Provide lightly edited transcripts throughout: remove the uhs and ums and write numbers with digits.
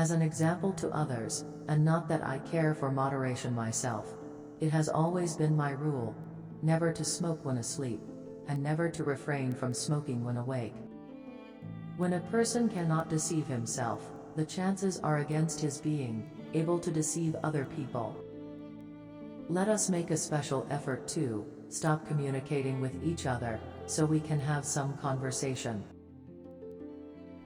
as an example to others, and not that I care for moderation myself. It has always been my rule, never to smoke when asleep, and never to refrain from smoking when awake. When a person cannot deceive himself, the chances are against his being able to deceive other people. Let us make a special effort to stop communicating with each other, so we can have some conversation.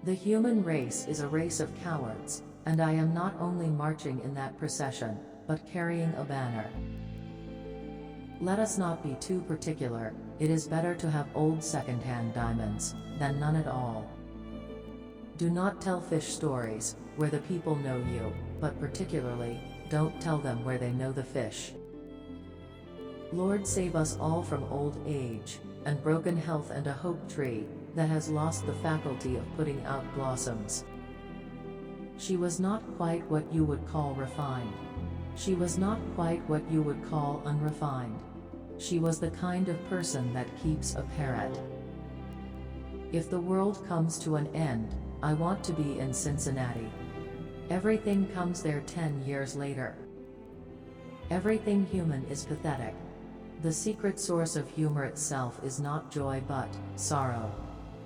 The human race is a race of cowards, and I am not only marching in that procession, but carrying a banner. Let us not be too particular. It is better to have old second-hand diamonds than none at all. Do not tell fish stories where the people know you, but particularly, don't tell them where they know the fish. Lord, save us all from old age, and broken health, and a hope tree that has lost the faculty of putting out blossoms. She was not quite what you would call refined. She was not quite what you would call unrefined. She was the kind of person that keeps a parrot. If the world comes to an end, I want to be in Cincinnati. Everything comes there 10 years later. Everything human is pathetic. The secret source of humor itself is not joy but sorrow.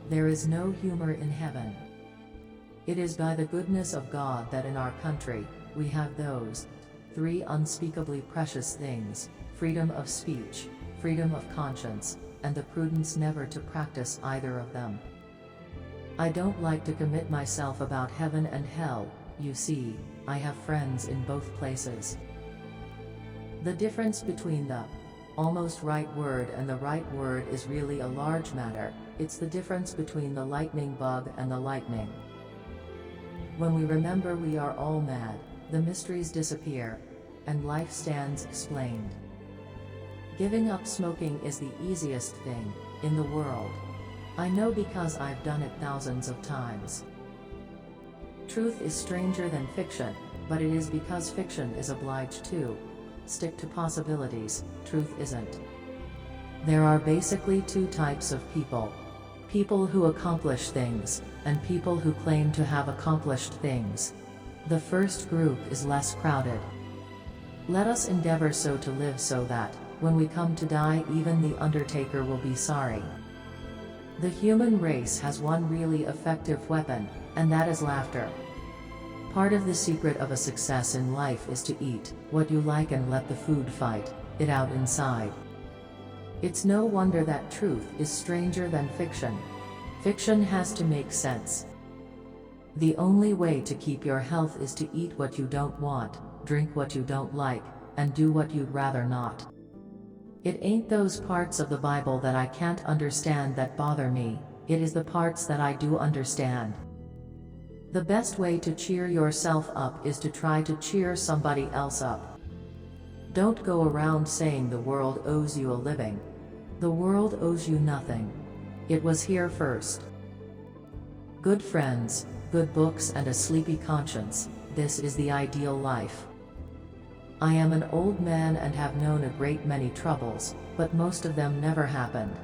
There is no humor in heaven. It is by the goodness of God that in our country, we have those three unspeakably precious things: freedom of speech, freedom of conscience, and the prudence never to practice either of them. I don't like to commit myself about heaven and hell. You see, I have friends in both places. The difference between the almost right word and the right word is really a large matter. It's the difference between the lightning bug and the lightning. When we remember we are all mad, the mysteries disappear, and life stands explained. Giving up smoking is the easiest thing in the world. I know because I've done it thousands of times. Truth is stranger than fiction, but it is because fiction is obliged to stick to possibilities. Truth isn't. There are basically two types of people: people who accomplish things, and people who claim to have accomplished things. The first group is less crowded. Let us endeavor so to live so that, when we come to die, even the undertaker will be sorry. The human race has one really effective weapon, and that is laughter. Part of the secret of a success in life is to eat what you like and let the food fight it out inside. It's no wonder that truth is stranger than fiction. Fiction has to make sense. The only way to keep your health is to eat what you don't want, drink what you don't like, and do what you'd rather not. It ain't those parts of the Bible that I can't understand that bother me, it is the parts that I do understand. The best way to cheer yourself up is to try to cheer somebody else up. Don't go around saying the world owes you a living. The world owes you nothing. It was here first. Good friends, good books, and a sleepy conscience, this is the ideal life. I am an old man and have known a great many troubles, but most of them never happened.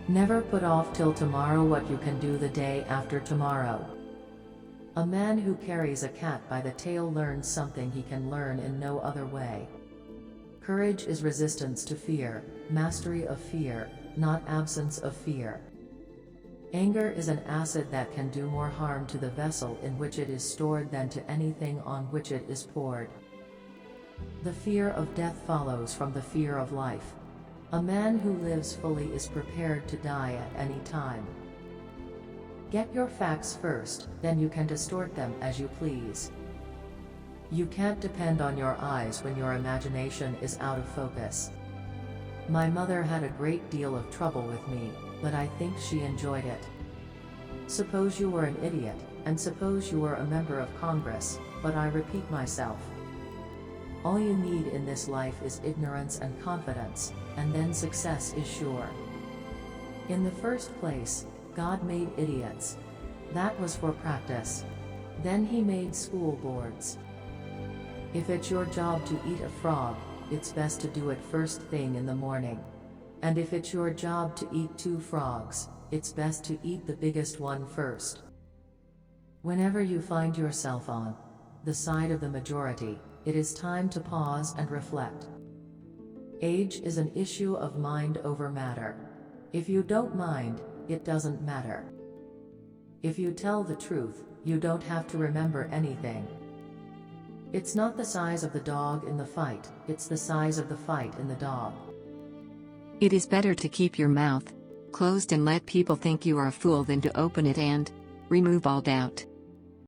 Never put off till tomorrow what you can do the day after tomorrow. A man who carries a cat by the tail learns something he can learn in no other way. Courage is resistance to fear, mastery of fear, not absence of fear. Anger is an acid that can do more harm to the vessel in which it is stored than to anything on which it is poured. The fear of death follows from the fear of life. A man who lives fully is prepared to die at any time. Get your facts first, then you can distort them as you please. You can't depend on your eyes when your imagination is out of focus. My mother had a great deal of trouble with me, but I think she enjoyed it. Suppose you were an idiot, and suppose you were a member of Congress, but I repeat myself. All you need in this life is ignorance and confidence, and then success is sure. In the first place, God made idiots. That was for practice. Then He made school boards. If it's your job to eat a frog, it's best to do it first thing in the morning. And if it's your job to eat 2 frogs, it's best to eat the biggest one first. Whenever you find yourself on the side of the majority, it is time to pause and reflect. Age is an issue of mind over matter. If you don't mind, it doesn't matter. If you tell the truth, you don't have to remember anything. It's not the size of the dog in the fight, it's the size of the fight in the dog. It is better to keep your mouth closed and let people think you are a fool than to open it and remove all doubt.